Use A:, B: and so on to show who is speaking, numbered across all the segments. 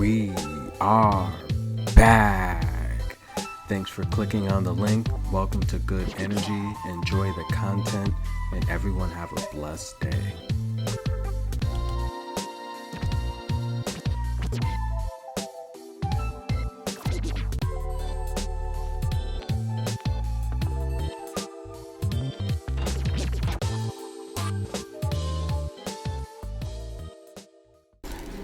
A: we are back. Thanks for clicking on the link. Welcome to Good Energy. Enjoy the content, and everyone have a blessed day.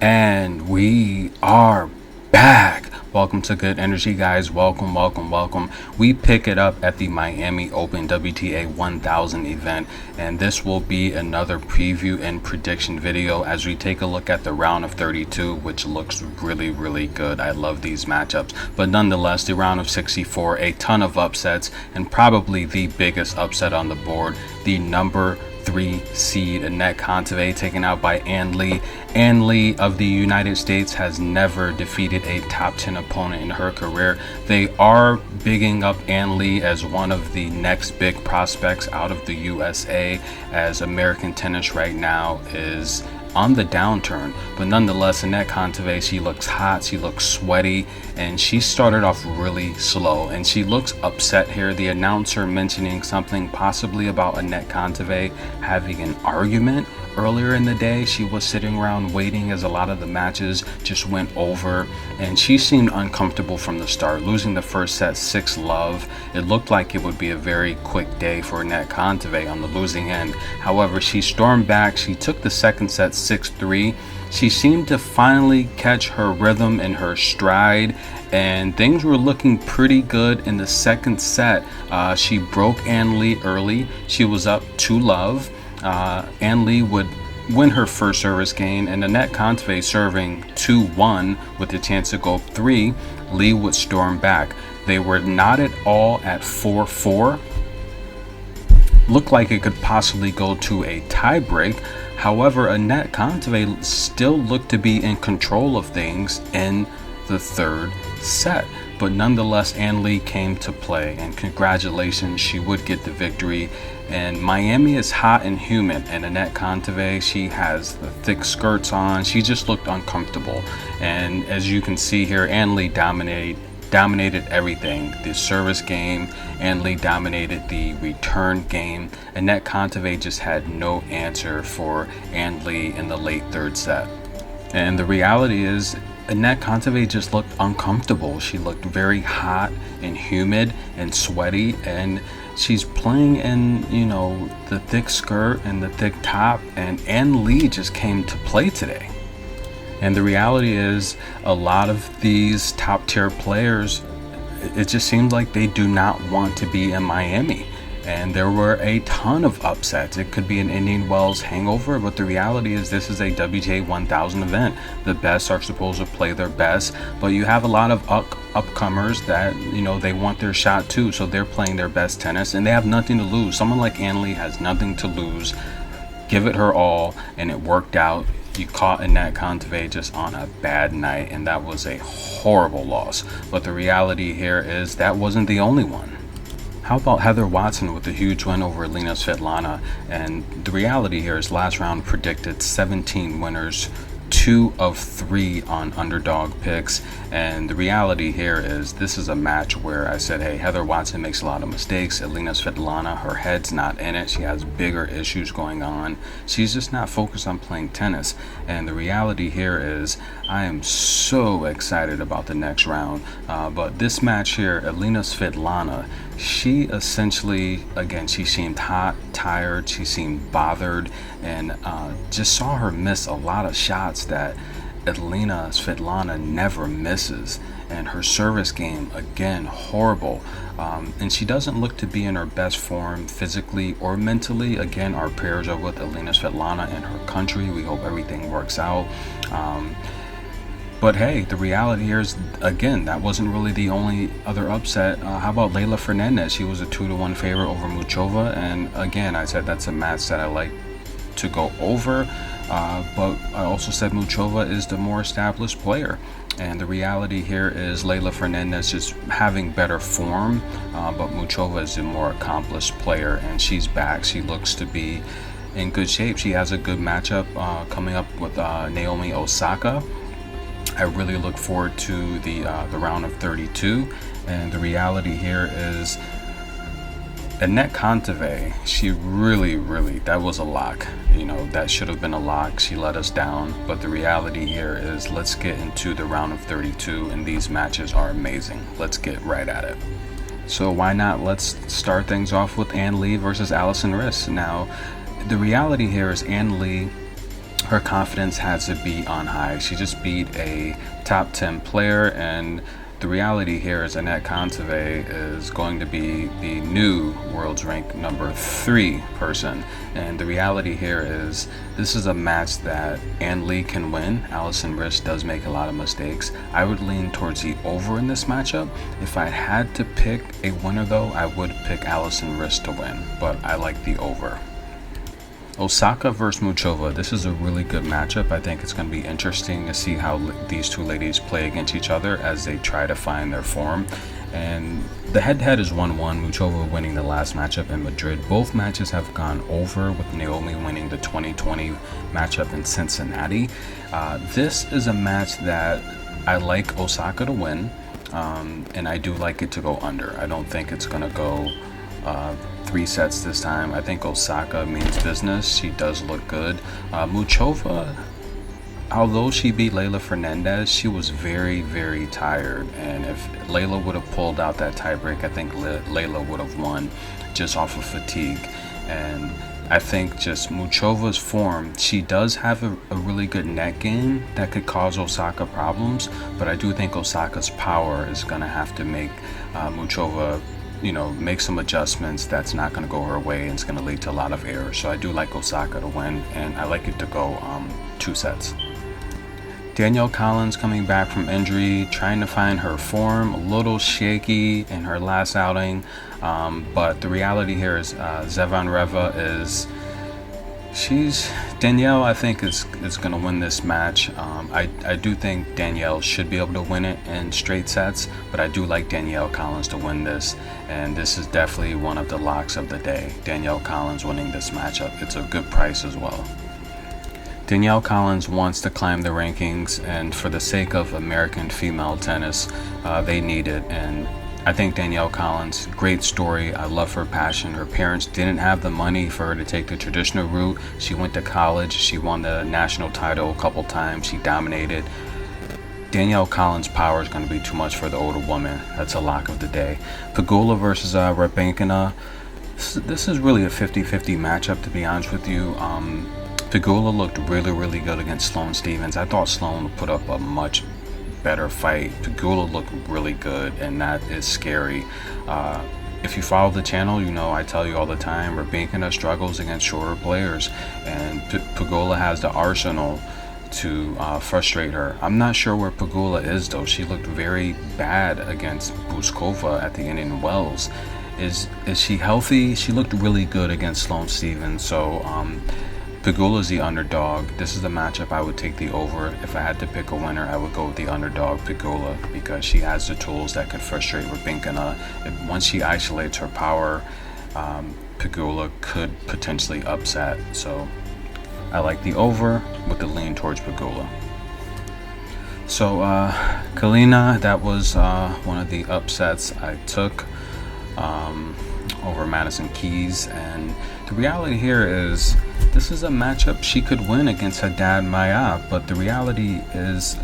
A: And we are back. Welcome to Good Energy, guys. Welcome. We pick it up at the Miami Open WTA 1000 event, and this will be another preview and prediction video as we take a look at the round of 32, which looks really good. I love these matchups, but nonetheless, the round of 64, a ton of upsets, and probably the biggest upset on the board, the number 3 seed Anett Kontaveit taken out by Ann Lee. Ann Lee of the United States has never defeated a top 10 opponent in her career. They are bigging up Ann Lee as one of the next big prospects out of the USA, as American tennis right now is on the downturn. But nonetheless, Anett Kontaveit, she looks hot, she looks sweaty, and she started off really slow, and she looks upset here. The announcer mentioning something possibly about Anett Kontaveit having an argument earlier in the day. She was sitting around waiting as a lot of the matches just went over, and she seemed uncomfortable from the start, losing the first set 6-love. It looked like it would be a very quick day for Anett Kontaveit on the losing end. However, she stormed back. She took the second set 6-3. She seemed to finally catch her rhythm and her stride, and things were looking pretty good in the second set. She broke Ann Lee early. She was up 2-love. Ann Lee would win her first service game, and Anett Kontaveit serving 2-1 with the chance to go 3. Lee would storm back. They were not at all at 4-4. Looked like it could possibly go to a tiebreak. However, Anett Kontaveit still looked to be in control of things in the third set. But nonetheless, Ann Lee came to play, and congratulations, she would get the victory. And Miami is hot and humid, and Anett Kontaveit, she has the thick skirts on. She just looked uncomfortable, and as you can see here, Ann Lee dominated everything. The service game, Ann Lee dominated the return game. Anett Kontaveit just had no answer for Ann Lee in the late third set. And the reality is, Anett Kontaveit just looked uncomfortable. She looked very hot and humid and sweaty, and she's playing in, the thick skirt and the thick top, and Ann Lee just came to play today. And the reality is, a lot of these top tier players, it just seems like they do not want to be in Miami. And there were a ton of upsets. It could be an Indian Wells hangover, but the reality is this is a WTA 1000 event. The best are supposed to play their best, but you have a lot of upcomers that, they want their shot too, so they're playing their best tennis, and they have nothing to lose. Someone like Ann Lee has nothing to lose. Give it her all, and it worked out. You caught Anett Kontaveit just on a bad night, and that was a horrible loss. But the reality here is that wasn't the only one. How about Heather Watson with a huge win over Alina Svetlana? And the reality here is last round predicted 17 winners, 2 of 3 on underdog picks. And the reality here is this is a match where I said, hey, Heather Watson makes a lot of mistakes. Alina Svetlana, her head's not in it. She has bigger issues going on. She's just not focused on playing tennis. And the reality here is I am so excited about the next round. But this match here, Alina Svetlana, she essentially, again, she seemed hot, tired, she seemed bothered, and just saw her miss a lot of shots that Alina Svetlana never misses. And her service game, again, horrible. And she doesn't look to be in her best form physically or mentally. Again, our prayers are with Alina Svetlana and her country. We hope everything works out. But hey, the reality here is, again, that wasn't really the only other upset. How about Leylah Fernandez? She was a 2-1 favorite over Muchova, and again, I said that's a match that I like to go over, but I also said Muchova is the more established player. And the reality here is Leylah Fernandez is having better form, but Muchova is the more accomplished player, and she's back. She looks to be in good shape. She has a good matchup coming up with Naomi Osaka. I really look forward to the round of 32, and the reality here is Annette Kontaveit, she really, that was a lock. That should have been a lock. She let us down. But the reality here is, let's get into the round of 32, and these matches are amazing. Let's get right at it. So why not? Let's start things off with Ann Lee versus Allison Risk. Now, the reality here is Ann Lee, her confidence has to be on high. She just beat a top 10 player, and the reality here is Annette Kontaveit is going to be the new world's ranked number 3 person. And the reality here is, this is a match that Ann Lee can win. Allison Risk does make a lot of mistakes. I would lean towards the over in this matchup. If I had to pick a winner though, I would pick Allison Risk to win, but I like the over. Osaka versus Muchova. This is a really good matchup. I think it's going to be interesting to see how these two ladies play against each other as they try to find their form. And the head-to-head is 1-1, Muchova winning the last matchup in Madrid. Both matches have gone over, with Naomi winning the 2020 matchup in Cincinnati. This is a match that I like Osaka to win, and I do like it to go under. I don't think it's going to go 3 sets this time. I think Osaka means business. She does look good. Muchova, although she beat Leylah Fernandez, she was very tired, and if Leylah would have pulled out that tiebreak, I think Leylah would have won just off of fatigue. And I think just Muchova's form, she does have a really good net game that could cause Osaka problems, but I do think Osaka's power is going to have to make Muchova make some adjustments that's not going to go her way, and it's going to lead to a lot of errors. So I do like Osaka to win, and I like it to go 2 sets. Danielle Collins coming back from injury, trying to find her form, a little shaky in her last outing, but the reality here is Zvonareva is, Danielle, I think, is going to win this match. I do think Danielle should be able to win it in straight sets, but I do like Danielle Collins to win this, and this is definitely one of the locks of the day. Danielle Collins winning this matchup. It's a good price as well. Danielle Collins wants to climb the rankings, and for the sake of American female tennis, they need it. And I think Danielle Collins, great story. I love her passion. Her parents didn't have the money for her to take the traditional route. She went to college. She won the national title a couple times. She dominated. Danielle Collins' power is going to be too much for the older woman. That's a lock of the day. Pegula versus Rybakina. This is really a 50-50 matchup, to be honest with you. Pegula looked really good against Sloane Stephens. I thought Sloane put up a much better fight. Pegula looked really good, and that is scary. If you follow the channel, I tell you all the time, Rybakina struggles against shorter players, and Pegula has the arsenal to frustrate her. I'm not sure where Pegula is though. She looked very bad against Buskova at the Indian Wells. Is she healthy? She looked really good against Sloane Stephens. So Pegula's the underdog. This is the matchup I would take the over. If I had to pick a winner, I would go with the underdog, Pegula, because she has the tools that could frustrate Rybakina. Once she isolates her power, Pegula could potentially upset. So I like the over with the lean towards Pegula. So Kalina, that was one of the upsets I took over Madison Keys, and the reality here is this is a matchup she could win against Haddad Maia, but the reality is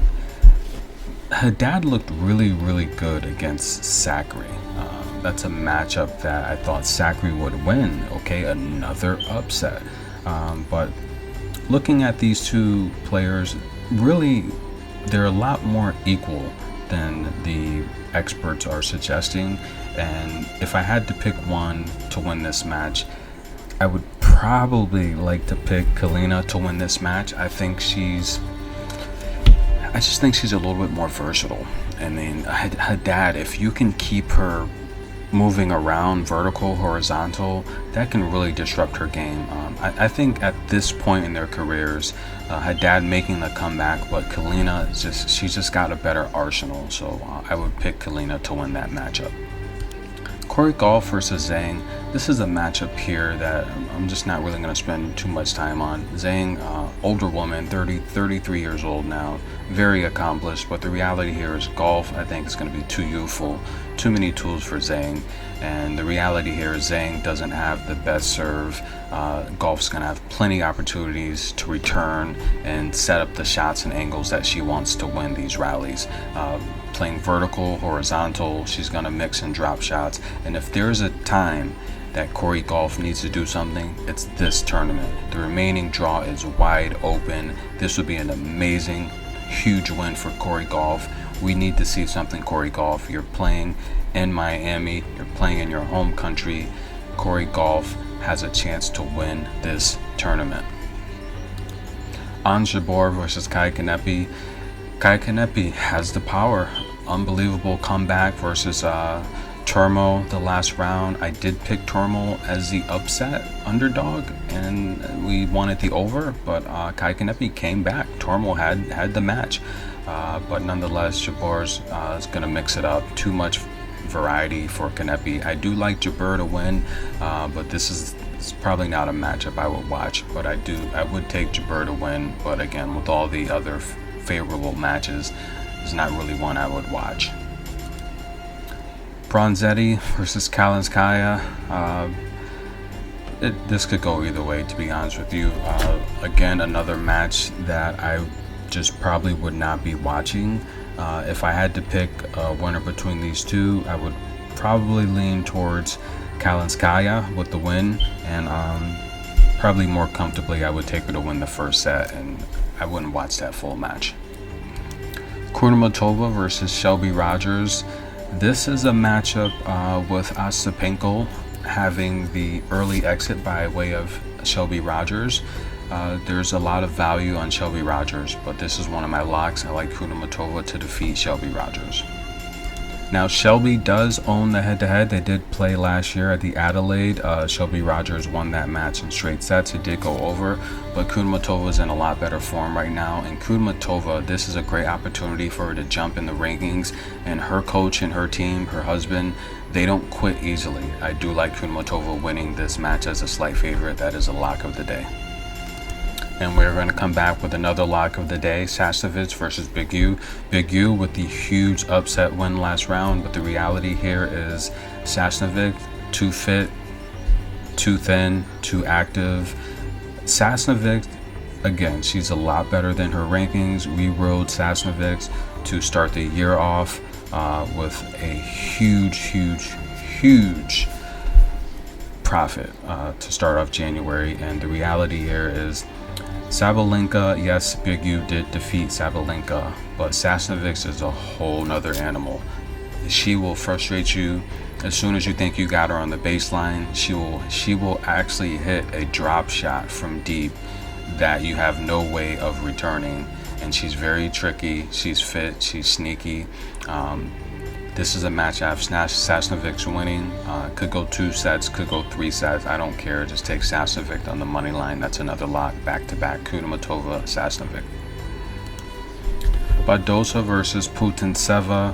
A: Haddad looked really good against Sakari. That's a matchup that I thought Sakari would win. Okay, another upset, but looking at these two players, really they're a lot more equal than the experts are suggesting. And if I had to pick one to win this match, I would probably like to pick Kalina to win this match. I just think she's a little bit more versatile. I mean, Haddad, if you can keep her moving around, vertical, horizontal, that can really disrupt her game. I think at this point in their careers, Haddad making the comeback, but Kalina, she's just got a better arsenal. So I would pick Kalina to win that matchup. Corey Gauff versus Zang. This is a matchup here that I'm just not really going to spend too much time on. Zang, older woman, 33 years old now, very accomplished, but the reality here is Gauff, I think, is going to be too youthful, too many tools for Zang, and the reality here is Zang doesn't have the best serve. Gauff's going to have plenty of opportunities to return and set up the shots and angles that she wants to win these rallies. Playing vertical, horizontal, she's going to mix and drop shots, and if there's a time that Coco Gauff needs to do something, it's this tournament. The remaining draw is wide open. This would be an amazing, huge win for Coco Gauff. We need to see something, Coco Gauff. You're playing in Miami, you're playing in your home country. Coco Gauff has a chance to win this tournament. On Jabor versus Kai Kanepi. Kai Kanepi has the power. Unbelievable comeback versus Turmo the last round. I did pick Turmo as the upset underdog, and we wanted the over, but Kai Kanepi came back. Turmo had the match, but nonetheless, Jabor's is going to mix it up. Too much variety for Kanepi. I do like Jabor to win, but this is probably not a matchup I would watch, but I would take Jabor to win, but again, with all the other favorable matches, it's not really one I would watch. Bronzetti versus Kalinskaya. This could go either way, to be honest with you. Again, another match that I just probably would not be watching. If I had to pick a winner between these two, I would probably lean towards Kalinskaya with the win, and probably more comfortably I would take her to win the first set, and I wouldn't watch that full match. Matobo versus Shelby Rogers. This is a matchup with Ostapenko having the early exit by way of Shelby Rogers. There's a lot of value on Shelby Rogers, but this is one of my locks. I like Matobo to defeat Shelby Rogers. Now, Shelby does own the head-to-head. They did play last year at the Adelaide. Shelby Rogers won that match in straight sets. It did go over, but Matobo is in a lot better form right now. And Matobo, this is a great opportunity for her to jump in the rankings. And her coach and her team, her husband, they don't quit easily. I do like Matobo winning this match as a slight favorite. That is a lock of the day. And we're going to come back with another lock of the day, Sasnovich versus Big U. Big U with the huge upset win last round, but the reality here is Sasnovich, too fit, too thin, too active. Sasnovich, again, she's a lot better than her rankings. We rode Sasnovich to start the year off with a huge profit to start off January, and the reality here is Sabalenka, yes, Big U did defeat Sabalenka, but Sasnovich is a whole nother animal. She will frustrate you as soon as you think you got her on the baseline. She will actually hit a drop shot from deep that you have no way of returning, and she's very tricky. She's fit, she's sneaky. This is a match I have Sasnovich winning. Could go 2 sets, could go 3 sets. I don't care. Just take Sasnovich on the money line. That's another lock, back-to-back. Kudermetova, Sasnovich. Badosa versus Putintseva.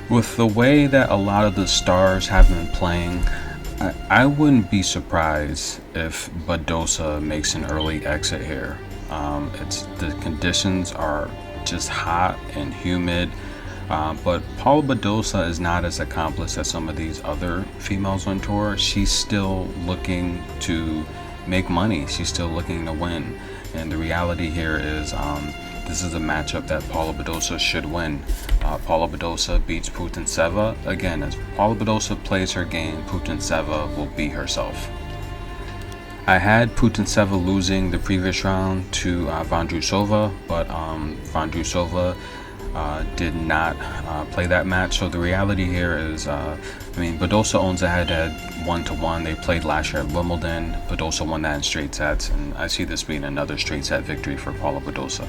A: With the way that a lot of the stars have been playing, I wouldn't be surprised if Badosa makes an early exit here. The conditions are just hot and humid. But Paula Badosa is not as accomplished as some of these other females on tour. She's still looking to make money. She's still looking to win. And the reality here is this is a matchup that Paula Badosa should win. Paula Badosa beats Putintseva. Again, as Paula Badosa plays her game, Putintseva will beat herself. I had Putintseva losing the previous round to Vondrousova, but Vondrousova did not play that match. So the reality here is, Badosa owns a head-to-head 1-1. They played last year at Wimbledon. Badosa won that in straight sets, and I see this being another straight set victory for Paula Badosa.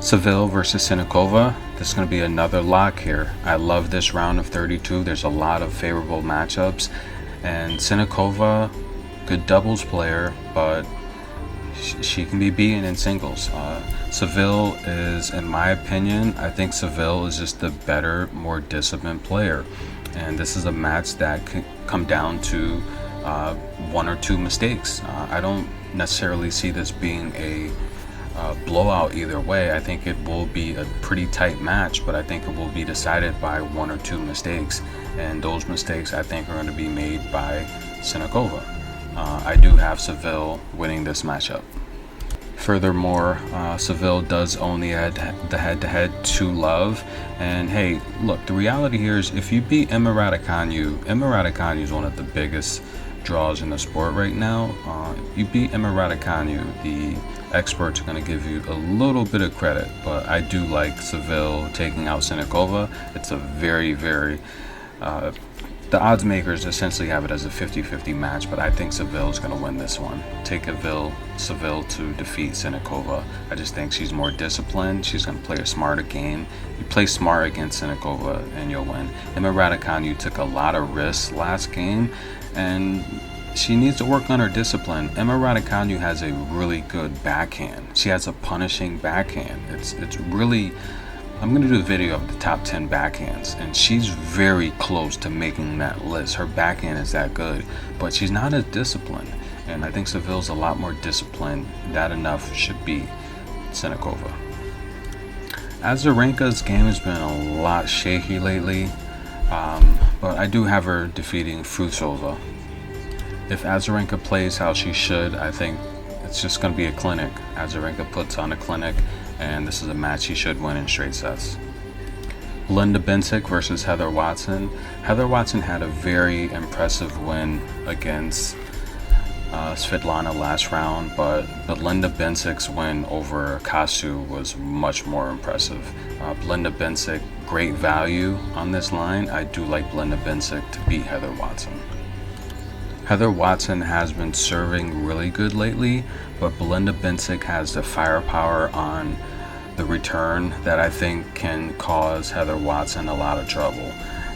A: Seville versus Sinikova. This is going to be another lock here. I love this round of 32. There's a lot of favorable matchups, and Sinikova, good doubles player, but she can be beaten in singles. Seville is, in my opinion, I think Seville is just the better, more disciplined player. and this is a match that could come down to one or two mistakes. I don't necessarily see this being a blowout either way. I think it will be a pretty tight match, but I think it will be decided by one or two mistakes, and those mistakes I think are going to be made by Sinakova. I do have Seville winning this matchup. Furthermore, Seville does own the head-to-head to love. And hey, look, the reality here is if you beat Emma Raducanu is one of the biggest draws in the sport right now. You beat Emma Raducanu, the experts are going to give you a little bit of credit, but I do like Seville taking out Sinakova. It's a very, very the odds makers essentially have it as a 50-50 match, but I think Seville is going to win this one. Take Seville to defeat Sinakova. I just think she's more disciplined. She's going to play a smarter game. You play smart against Sinakova and you'll win. Emma Raducanu took a lot of risks last game, and she needs to work on her discipline. Emma Raducanu has a really good backhand. She has a punishing backhand. It's really... I'm going to do a video of the top 10 backhands, and she's very close to making that list. Her backhand is that good, but she's not as disciplined, and I think Seville's a lot more disciplined. That enough should beat Sinakova. Azarenka's game has been a lot shaky lately, but I do have her defeating Frutsova. If Azarenka plays how she should, I think it's just going to be a clinic. Azarenka puts on a clinic, and this is a match she should win in straight sets. Linda Bencik versus Heather Watson. Heather Watson had a very impressive win against Svetlana last round, but Linda Bencik's win over Kasu was much more impressive. Linda Bencik, great value on this line. I do like Linda Bencik to beat Heather Watson. Heather Watson has been serving really good lately, but Belinda Bencik has the firepower on the return that I think can cause Heather Watson a lot of trouble.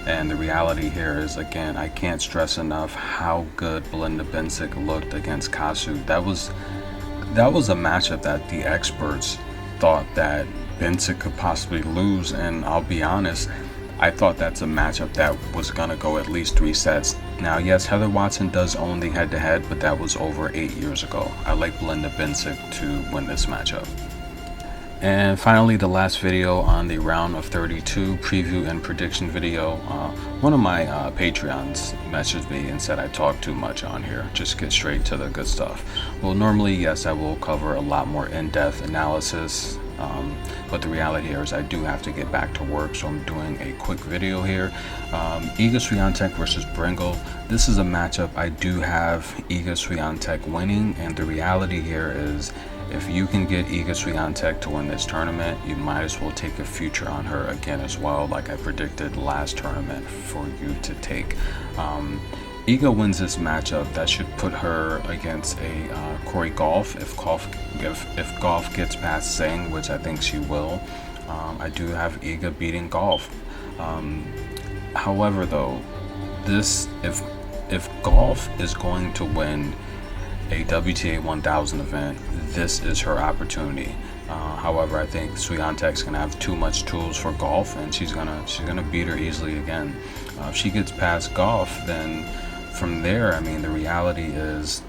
A: And the reality here is, again, I can't stress enough how good Belinda Bencik looked against Kasu. That was a matchup that the experts thought that Bencik could possibly lose, and I'll be honest, I thought that's a matchup that was going to go at least 3 sets. Now, yes, Heather Watson does own the head-to-head, but that was over 8 years ago. I like Belinda Bencik to win this matchup. And finally, the last video on the round of 32 preview and prediction video. One of my Patreons messaged me and said I talk too much on here. Just get straight to the good stuff. Well, normally, yes, I will cover a lot more in-depth analysis. But the reality here is I do have to get back to work, so I'm doing a quick video here. Iga Swiatek versus Bringle. This is a matchup I do have Iga Swiatek winning, and the reality here is if you can get Iga Swiatek to win this tournament, you might as well take a future on her again as well, like I predicted last tournament for you to take. Iga wins this matchup. That should put her against a Corey Gauff. If Gauff gets past Zang, which I think she will, I do have Iga beating Gauff. However, though, if Gauff is going to win a WTA 1000 event, this is her opportunity. However, I think Swiatek's gonna have too much tools for Gauff, and she's gonna beat her easily again. If she gets past Gauff, then from there, I mean, the reality is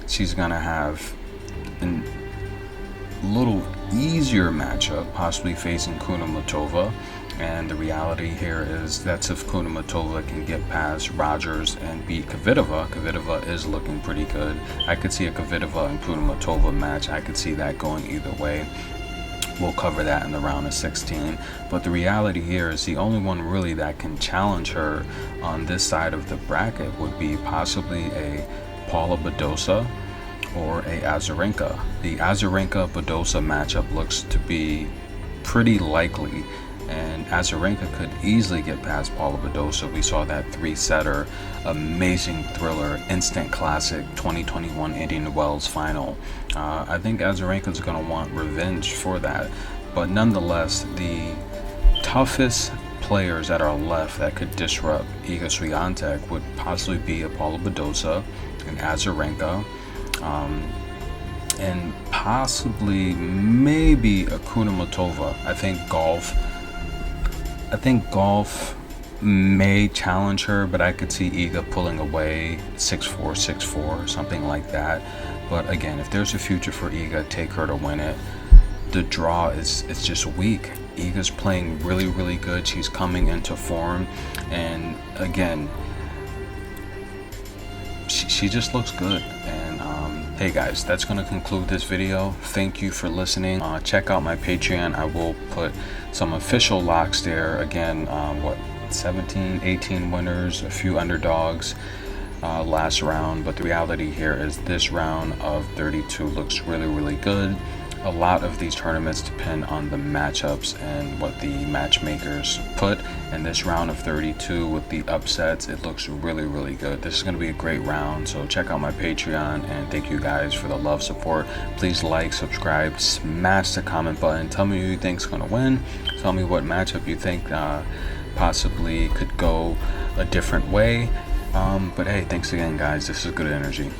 A: she's gonna have a little easier matchup, possibly facing Kudermetova. And the reality here is that's if Kudermetova can get past Rogers and beat Kvitova. Kvitova is looking pretty good. I could see a Kvitova and Kudermetova match. I could see that going either way. We'll cover that in the round of 16. But the reality here is the only one really that can challenge her on this side of the bracket would be possibly a Paula Badosa or a Azarenka. The Azarenka-Badosa matchup looks to be pretty likely, and Azarenka could easily get past Paula Badosa. We saw that 3-setter, amazing thriller, instant classic 2021 Indian Wells final. I think Azarenka's going to want revenge for that, but nonetheless, the toughest players that are left that could disrupt Iga Swiatek would possibly be a Paula Badosa and Azarenka, and possibly maybe a Kudermetova. I think Gauff may challenge her, but I could see Iga pulling away 6-4, 6-4, something like that. But again, if there's a future for Iga, take her to win it. The draw is just weak. Iga's playing really, really good. She's coming into form, and again, she just looks good. And hey guys, that's going to conclude this video. Thank you for listening. Check out my Patreon. I will put some official locks there. Again, 17, 18 winners, a few underdogs last round, but the reality here is this round of 32 looks really, really good. A lot of these tournaments depend on the matchups and what the matchmakers put, and this round of 32 with the upsets, it looks really, really good. This is going to be a great round, so check out my Patreon, and thank you guys for the love, support. Please like, subscribe, smash the comment button, tell me who you think's going to win, tell me what matchup you think possibly could go a different way. But hey, thanks again guys, this is Good Energy.